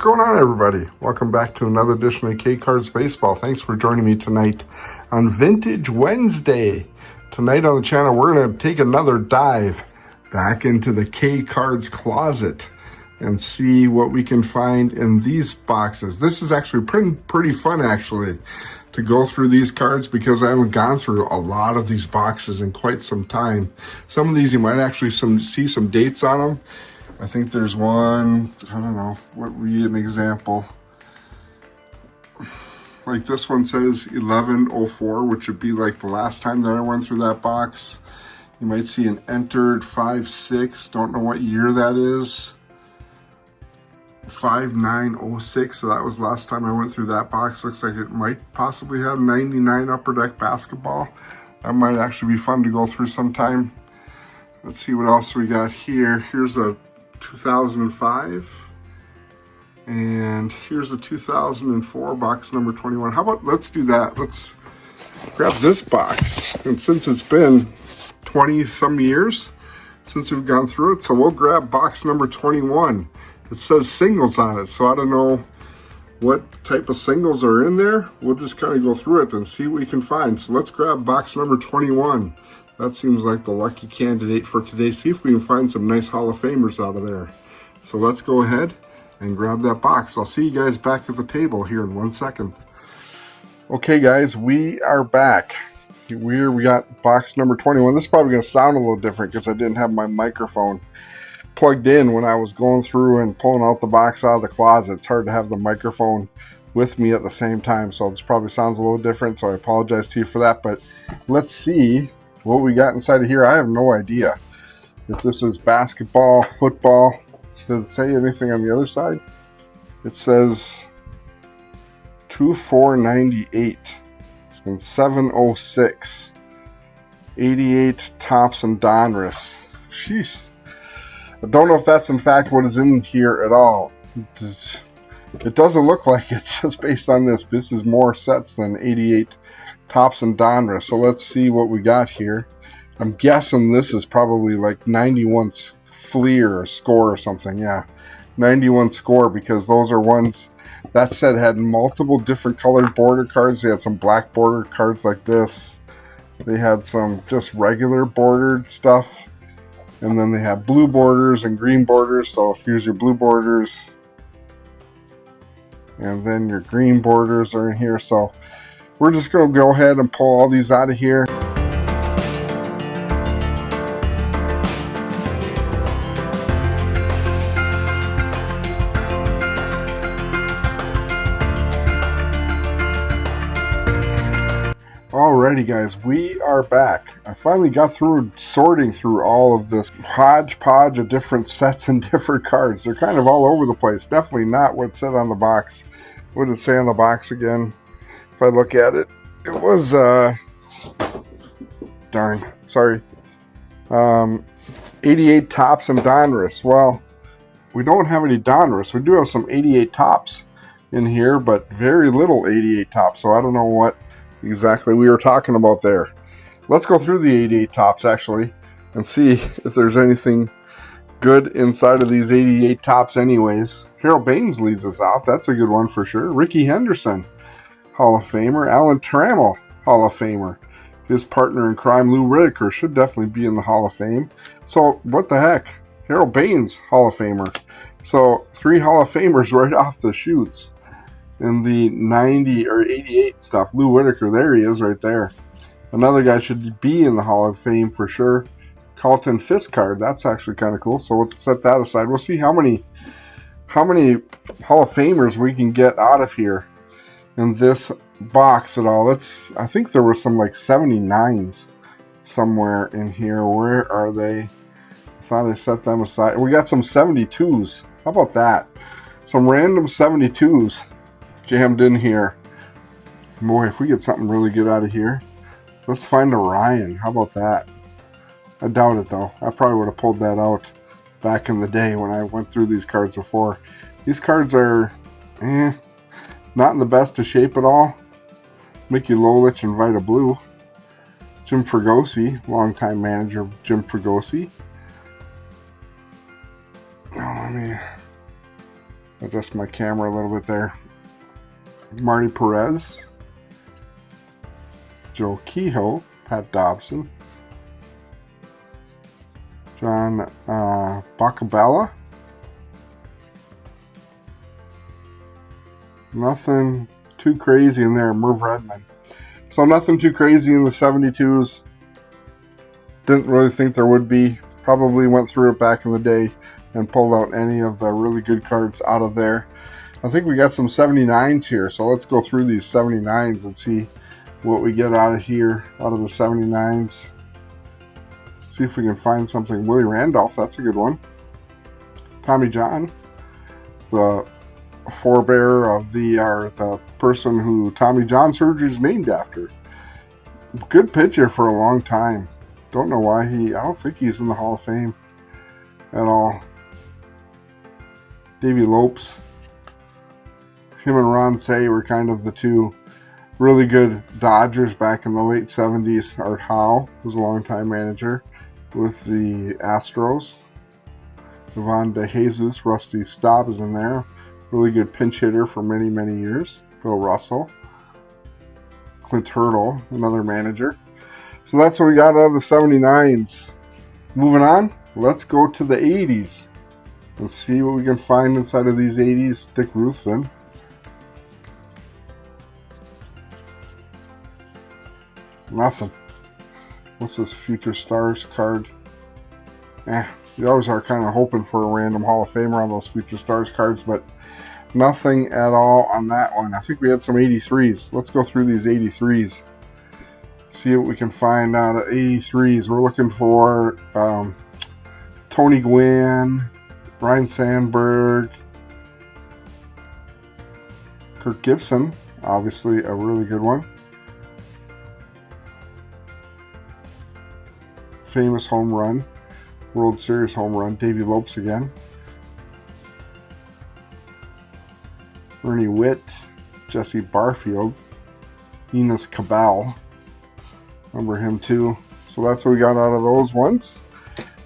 What's going on, everybody? Welcome back to another edition of Kcards Baseball. Thanks for joining me tonight on Vintage Wednesday. Tonight on the channel, we're going to take another dive back into the Kcards closet and see what we can find in these boxes. This is actually pretty fun, actually, to go through these cards because I haven't gone through a lot of these boxes in quite some time. Some of these you might actually see some dates on them. I think there's one, I don't know, what would be an example? Like this one says 1104, which would be like the last time that I went through that box. You might see an entered 56, don't know what year that is. 5906, so that was last time I went through that box. Looks like it might possibly have 99 Upper Deck Basketball. That might actually be fun to go through sometime. Let's see what else we got here. Here's a 2005, and here's a 2004, box number 21. How about, let's do that. Let's grab this box, and since it's been 20 some years since we've gone through it, so we'll grab box number 21. It says singles on it, so I don't know what type of singles are in there. We'll just kind of go through it and see what we can find. So let's grab box number 21. That seems like the lucky candidate for today. See if we can find some nice Hall of Famers out of there. So let's go ahead and grab that box. I'll see you guys back at the table here in 1 second. Okay, guys, we are back. We got box number 21. This is probably going to sound a little different because I didn't have my microphone plugged in when I was going through and pulling out the box out of the closet. It's hard to have the microphone with me at the same time, so this probably sounds a little different, so I apologize to you for that. But let's see what we got inside of here. I have no idea if this is basketball, football. Does it say anything on the other side? It says 2498 and 706, 88 Topps and Donruss. Jeez. I don't know if that's in fact what is in here at all. It doesn't look like it just based on this. This is more sets than 88 Topps and Donruss. So let's see what we got here. I'm guessing this is probably like 91 Fleer or Score or something. Yeah, 91 Score, because those are ones that set had multiple different colored border cards. They had some black border cards like this. They had some just regular bordered stuff. And then they have blue borders and green borders. So here's your blue borders. And then your green borders are in here. So we're just going to go ahead and pull all these out of here. Alrighty, guys, we are back. I finally got through sorting through all of this hodgepodge of different sets and different cards. They're kind of all over the place. Definitely not what it said on the box. What did it say on the box again? If I look at it, it was, darn, sorry, 88 Topps and Donruss. Well, we don't have any Donruss. We do have some 88 Topps in here, but very little 88 Topps, so I don't know what exactly we were talking about there. Let's go through the 88 Topps actually and see if there's anything good inside of these 88 Topps anyways. Harold Baines leads us off. That's a good one for sure. Ricky Henderson, Hall of Famer. Alan Trammell, Hall of Famer. His partner in crime, Lou Whitaker, should definitely be in the Hall of Fame. So what the heck? Harold Baines, Hall of Famer. So 3 Hall of Famers right off the shoots. In the 90 or 88 stuff, Lou Whitaker, there he is right there. Another guy should be in the Hall of Fame for sure. Carlton Fisk card, that's actually kind of cool. So we'll set that aside. We'll see how many Hall of Famers we can get out of here in this box at all. I think there were some like 79s somewhere in here. Where are they? I thought I set them aside. We got some 72s. How about that? Some random 72s jammed in here. Boy, if we get something really good out of here. Let's find a Ryan. How about that? I doubt it though. I probably would have pulled that out back in the day when I went through these cards before. These cards are not in the best of shape at all. Mickey Lolich and Vita Blue. Jim Fregosi, longtime manager of Jim Fregosi. Oh, I mean, a adjust my camera a little bit there. Marty Perez, Joe Kehoe, Pat Dobson, John Bacabella. Nothing too crazy in there. Merv Redmond. So nothing too crazy in the 72s. Didn't really think there would be. Probably went through it back in the day and pulled out any of the really good cards out of there. I think we got some 79s here. So let's go through these 79s and see what we get out of here, out of the 79s. See if we can find something. Willie Randolph, that's a good one. Tommy John, the forebearer of the person who Tommy John surgery is named after. Good pitcher for a long time. Don't know why I don't think he's in the Hall of Fame at all. Davey Lopes. Him and Ron Say were kind of the two really good Dodgers back in the late 70s. Art Howe was a longtime manager with the Astros. Ivan DeJesus, Rusty Staub is in there. Really good pinch hitter for many, many years. Bill Russell. Clint Hurdle, another manager. So that's what we got out of the 79s. Moving on, let's go to the 80s. Let's see what we can find inside of these 80s. Dick Ruthven. Nothing. What's this Future Stars card? You always are kind of hoping for a random Hall of Famer on those Future Stars cards, but nothing at all on that one. I think we had some 83s. Let's go through these 83s. See what we can find out of 83s. We're looking for Tony Gwynn, Ryan Sandberg, Kirk Gibson, obviously a really good one. Famous home run, World Series home run, Davey Lopes again. Ernie Witt, Jesse Barfield, Enos Cabal. Remember him too. So that's what we got out of those ones.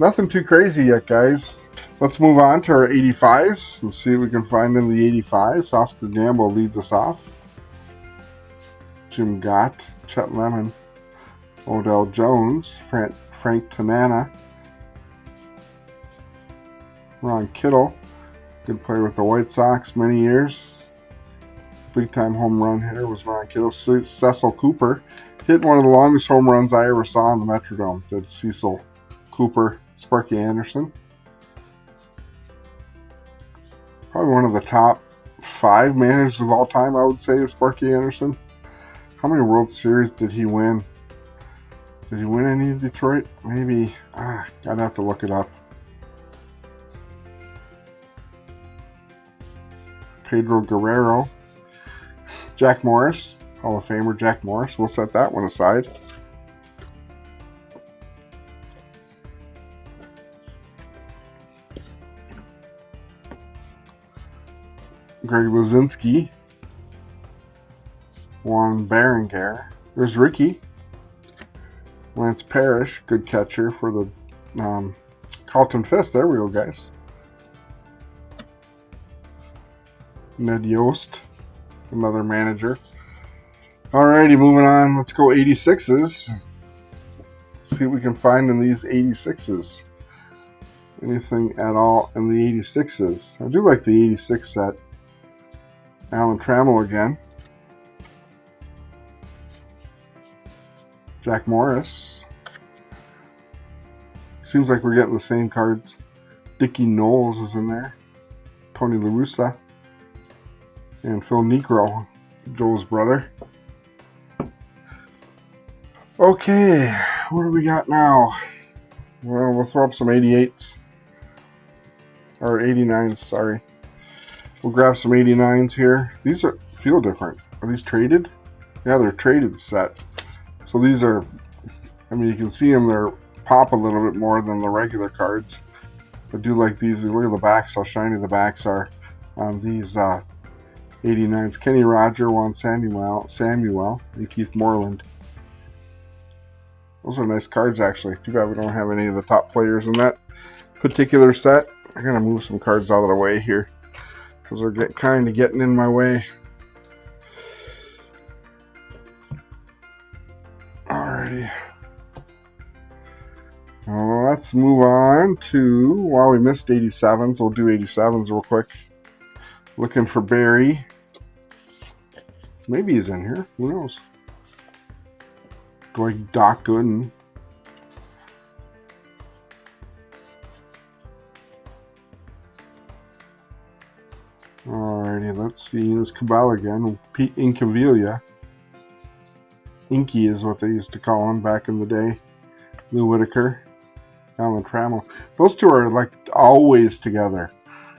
Nothing too crazy yet, guys. Let's move on to our 85s and see what we can find in the 85s. Oscar Gamble leads us off. Jim Gott, Chet Lemon, Odell Jones, Frank Tanana, Ron Kittle, good player with the White Sox many years. Big time home run hitter was Ron Kittle. Cecil Cooper hit one of the longest home runs I ever saw in the Metrodome. Did Cecil Cooper. Sparky Anderson. Probably one of the top 5 managers of all time, I would say, is Sparky Anderson. How many World Series did he win? Did he win any in Detroit? Maybe. I'd have to look it up. Pedro Guerrero. Jack Morris. Hall of Famer Jack Morris. We'll set that one aside. Greg Luzinski. Juan Berenguer. There's Ricky. Lance Parrish, good catcher for the Carlton Fisk. There we go, guys. Ned Yost, another manager. Alrighty, moving on. Let's go 86s. See what we can find in these 86s. Anything at all in the 86s. I do like the 86 set. Alan Trammell again. Jack Morris. Seems like we're getting the same cards. Dickie Knowles is in there. Tony La Russa. And Phil Niekro, Joe's brother. Okay, what do we got now? Well, we'll throw up some 88s. Or 89s, sorry. We'll grab some 89s here. These feel different. Are these traded? Yeah, they're traded set. So these are, I mean, you can see them, they're pop a little bit more than the regular cards. I do like these. Look at the backs, how shiny the backs are on these 89s. Kenny Roger, Juan Samuel, and Keith Moreland. Those are nice cards, actually. Too bad we don't have any of the top players in that particular set. I'm going to move some cards out of the way here. because they're kind of getting in my way. Alrighty. Let's move on to, well, we missed 87s. We'll do 87s real quick. Looking for Barry. Maybe he's in here. Who knows? Like Doc Gooden. Alrighty, let's see. There's Cabal again. Pete Incaviglia. Inky is what they used to call him back in the day. Lou Whitaker. Alan Trammell. Those two are like always together.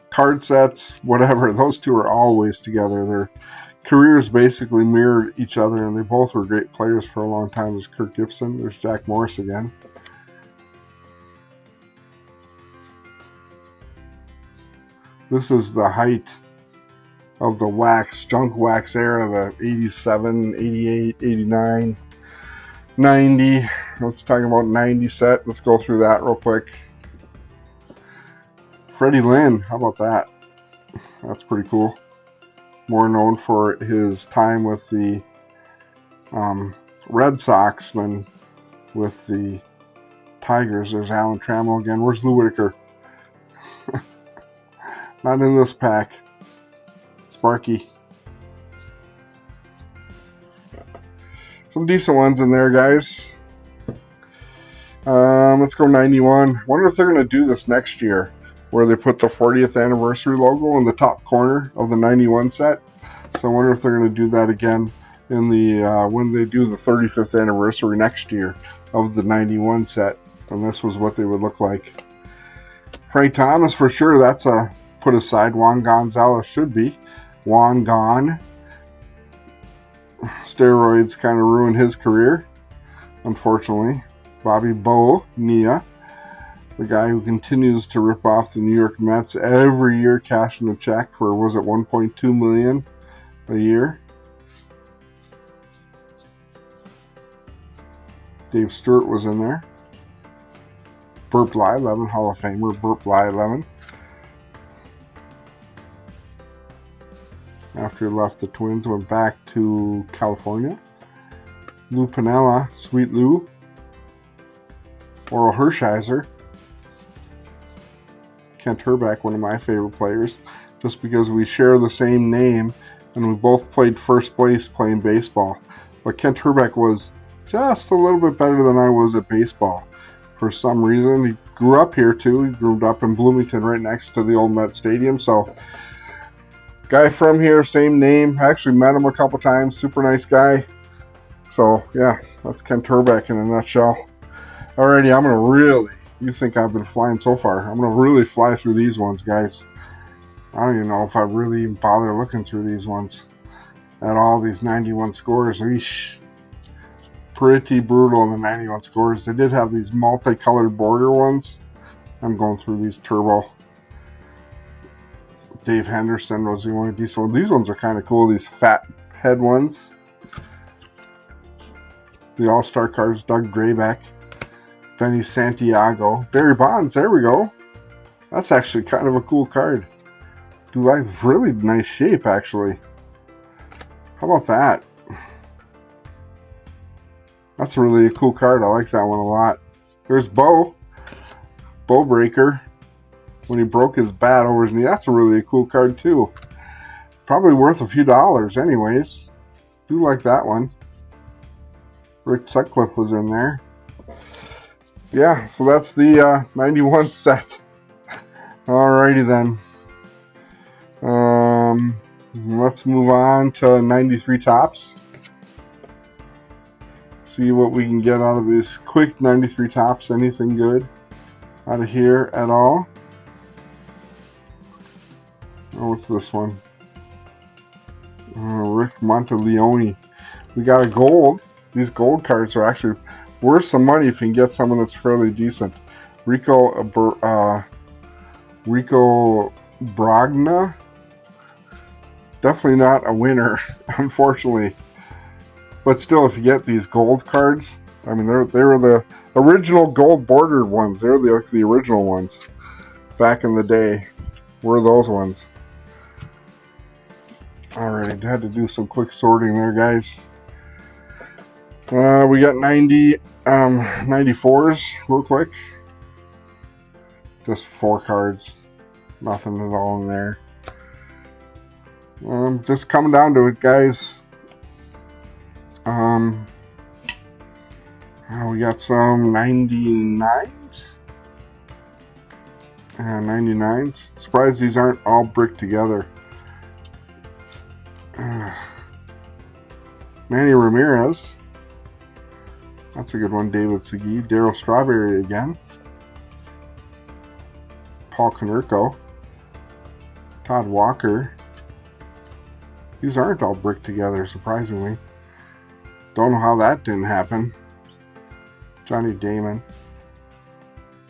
Card sets, whatever. Those two are always together. Their careers basically mirrored each other, and they both were great players for a long time. There's Kirk Gibson. There's Jack Morris again. This is the height of the wax, junk wax era, the 87, 88, 89, 90. Let's talk about 90 set. Let's go through that real quick. Freddie Lynn, how about that? That's pretty cool. More known for his time with the Red Sox than with the Tigers. There's Alan Trammell again. Where's Lou Whitaker? Not in this pack. Sparky. Some decent ones in there, guys. Let's go 91. Wonder if they're going to do this next year, where they put the 40th anniversary logo in the top corner of the 91 set. So I wonder if they're going to do that again in the when they do the 35th anniversary next year of the 91 set. And this was what they would look like. Frank Thomas for sure. That's a put aside. Juan Gonzalez should be. Juan Gon. Steroids kind of ruined his career, unfortunately. Bobby Bonilla, the guy who continues to rip off the New York Mets every year, cashing a check for, was it $1.2 million a year? Dave Stewart was in there. Burt Blyleven, Hall of Famer Burt Blyleven. After he left the Twins, went back to California. Lou Piniella, Sweet Lou. Oral Hershiser. Kent Hrbek, one of my favorite players, just because we share the same name and we both played first base playing baseball. But Kent Hrbek was just a little bit better than I was at baseball. For some reason, he grew up here too. He grew up in Bloomington right next to the old Met Stadium. So, guy from here, same name. I actually met him a couple times. Super nice guy. So, yeah, that's Kent Hrbek in a nutshell. Alrighty, I'm going to really, you think I've been flying so far. I'm going to really fly through these ones, guys. I don't even know if I really even bother looking through these ones at all, these 91 scores. Eesh. Pretty brutal in the 91 scores. They did have these multicolored border ones. I'm going through these turbo. Dave Henderson was the only decent one. These ones are kind of cool, these fat head ones. The All-Star cards, Doug Drabek. Benny Santiago. Barry Bonds, there we go. That's actually kind of a cool card. Do like really nice shape, actually. How about that? That's really a cool card. I like that one a lot. There's Bo Breaker. When he broke his bat over his knee. That's a really cool card, too. Probably worth a few dollars, anyways. Do like that one. Rick Sutcliffe was in there. Yeah, so that's the 91 set. Alrighty then. Let's move on to 93 tops. See what we can get out of these quick 93 tops. Anything good out of here at all? Oh, what's this one? Rick Monteleone. We got a gold. These gold cards are actually worth some money if you can get someone that's fairly decent. Rico Brogna. Definitely not a winner, unfortunately. But still, if you get these gold cards, I mean, they were the original gold bordered ones. They were the original ones back in the day. Were those ones? Alright, had to do some quick sorting there, guys. We got 94s real quick. Just 4 cards. Nothing at all in there. Just coming down to it, guys. We got some 99s. 99s. Surprised these aren't all bricked together. Manny Ramirez. That's a good one. David Segui. Darryl Strawberry again. Paul Konerko. Todd Walker. These aren't all bricked together, surprisingly. Don't know how that didn't happen. Johnny Damon.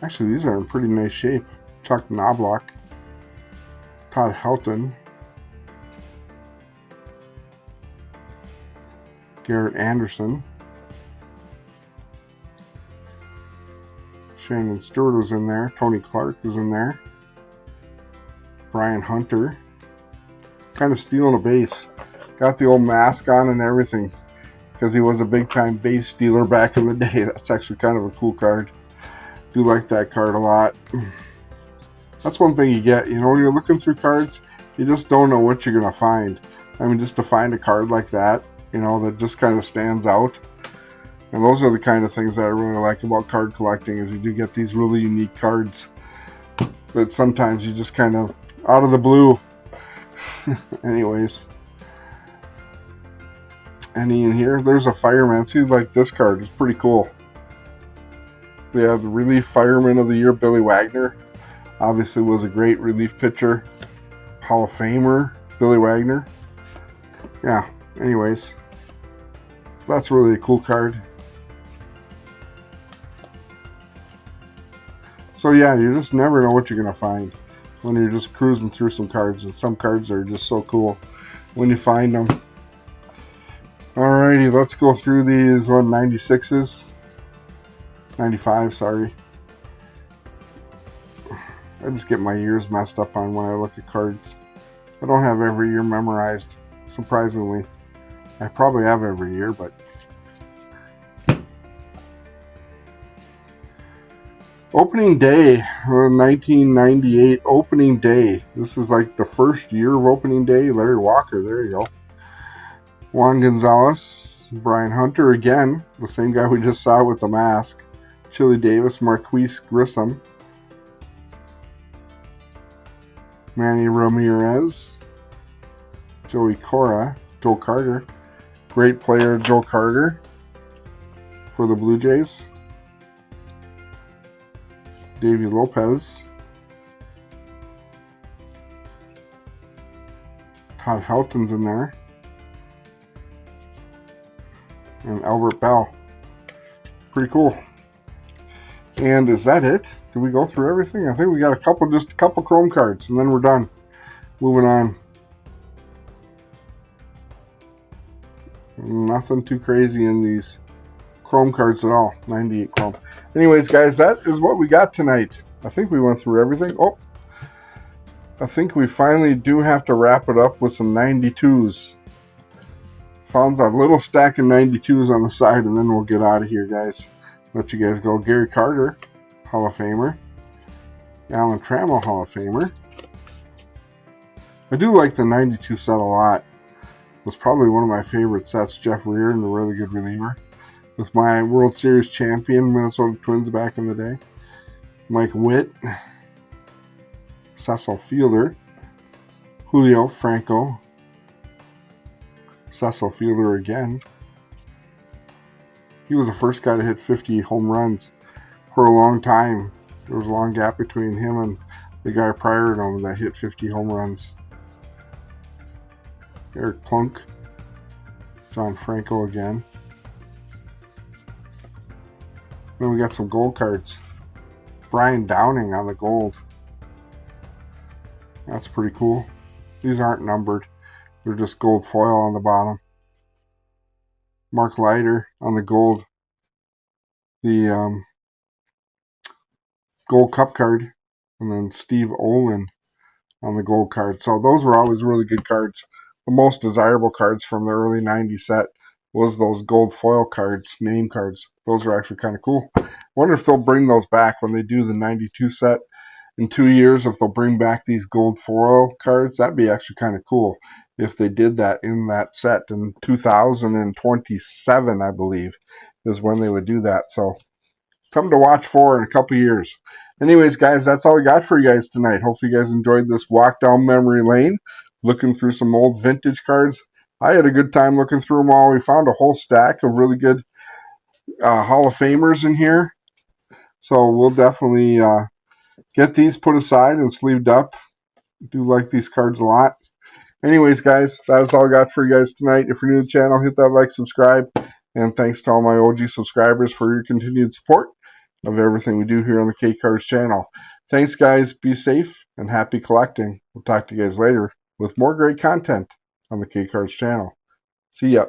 Actually, these are in pretty nice shape. Chuck Knobloch. Todd Helton. Garrett Anderson. Shannon Stewart was in there. Tony Clark was in there. Brian Hunter. Kind of stealing a base. Got the old mask on and everything. Because he was a big time base stealer back in the day. That's actually kind of a cool card. Do like that card a lot. That's one thing you get. You know, when you're looking through cards, you just don't know what you're going to find. I mean, just to find a card like that, you know, that just kind of stands out. And those are the kind of things that I really like about card collecting, is you do get these really unique cards. But sometimes you just kind of, out of the blue. Anyways. Any in here? There's a fireman. See, like this card is pretty cool. They have the relief fireman of the year, Billy Wagner. Obviously was a great relief pitcher. Hall of Famer, Billy Wagner. Yeah, anyways. So that's really a cool card. So yeah, you just never know what you're going to find when you're just cruising through some cards. And some cards are just so cool when you find them. Alrighty, let's go through these 96s. 95, sorry. I just get my years messed up on when I look at cards. I don't have every year memorized, surprisingly. I probably have every year, but... Opening day, 1998, opening day. This is like the first year of opening day. Larry Walker, there you go. Juan Gonzalez, Brian Hunter again, the same guy we just saw with the mask. Chili Davis, Marquise Grissom. Manny Ramirez. Joey Cora, Joe Carter. Great player, Joe Carter for the Blue Jays. Davey Lopez. Todd Helton's in there. And Albert Bell. Pretty cool. And is that it? Did we go through everything? I think we got just a couple Chrome cards, and then we're done. Moving on. Nothing too crazy in these Chrome cards at all. 98 Chrome. Anyways, guys, that is what we got tonight. I think we went through everything. Oh, I think we finally do have to wrap it up with some 92s. Found a little stack of 92s on the side, and then we'll get out of here, guys. Let you guys go. Gary Carter, Hall of Famer. Alan Trammell, Hall of Famer. I do like the 92 set a lot. It was probably one of my favorite sets. Jeff Reardon, a really good reliever. With my World Series champion Minnesota Twins back in the day. Mike Witt. Cecil Fielder. Julio Franco. Cecil Fielder again. He was the first guy to hit 50 home runs for a long time. There was a long gap between him and the guy prior to him that hit 50 home runs. Eric Plunk. John Franco again. Then we got some gold cards. Brian Downing on the gold. That's pretty cool. These aren't numbered. They're just gold foil on the bottom. Mark Leiter on the gold. The gold cup card. And then Steve Olin on the gold card. So those were always really good cards the most desirable cards from the early 90s set was those gold foil cards, name cards. Those are actually kind of cool. Wonder if they'll bring those back when they do the 92 set in 2 years, if they'll bring back these gold foil cards. That'd be actually kind of cool if they did that in that set in 2027, I believe, is when they would do that. So something to watch for in a couple years. Anyways, guys, that's all we got for you guys tonight. Hopefully you guys enjoyed this walk down memory lane, looking through some old vintage cards. I had a good time looking through them all. We found a whole stack of really good Hall of Famers in here. So we'll definitely get these put aside and sleeved up. Do like these cards a lot. Anyways, guys, that's all I got for you guys tonight. If you're new to the channel, hit that like, subscribe. And thanks to all my OG subscribers for your continued support of everything we do here on the Kcards channel. Thanks, guys. Be safe and happy collecting. We'll talk to you guys later with more great content on the Kcards channel. See ya.